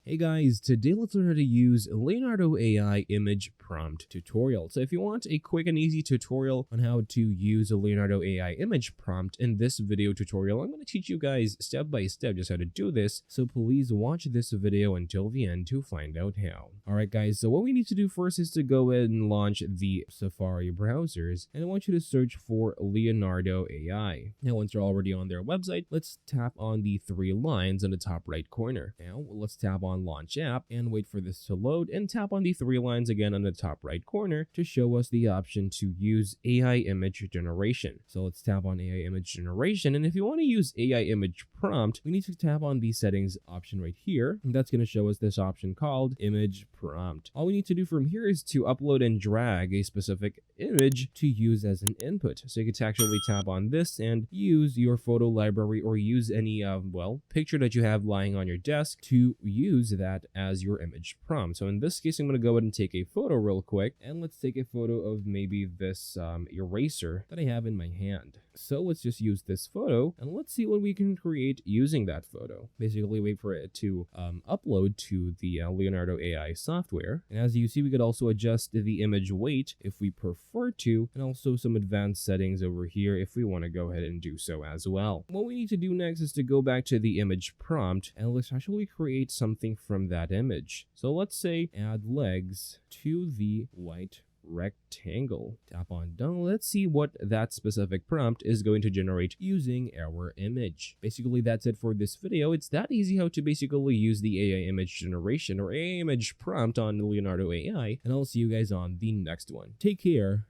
Hey guys, today let's learn how to use Leonardo AI image prompt tutorial. So if you want a quick and easy tutorial on how to use a Leonardo AI image prompt in this video tutorial, I'm going to teach you guys step by step just how to do this. So please watch this video until the end to find out how. Alright guys, so what we need to do first is to go ahead and launch the Safari browsers, and I want you to search for Leonardo AI. Now once you're already on their website, let's tap on the three lines in the top right corner. Now let's tap on Launch App and wait for this to load, and tap on the three lines again on the top right corner to show us the option to use AI image generation. So let's tap on AI image generation, and if you want to use AI image prompt, we need to tap on the settings option right here, and that's going to show us this option called image prompt. All we need to do from here is to upload and drag a specific image to use as an input. So you can actually tap on this and use your photo library or use any picture that you have lying on your desk to use that as your image prompt. So in this case, I'm going to go ahead and take a photo real quick, and let's take a photo of maybe this eraser that I have in my hand. So let's just use this photo and let's see what we can create using that photo. Basically wait for it to upload to the Leonardo AI software. And as you see, we could also adjust the image weight if we prefer to, and also some advanced settings over here if we want to go ahead and do so as well. What we need to do next is to go back to the image prompt and let's actually create something from that image. So let's say add legs to the white rectangle. Tap on done. Let's see what that specific prompt is going to generate using our image. Basically, that's it for this video. It's that easy how to basically use the AI image generation or AI image prompt on Leonardo AI, and I'll see you guys on the next one. Take care.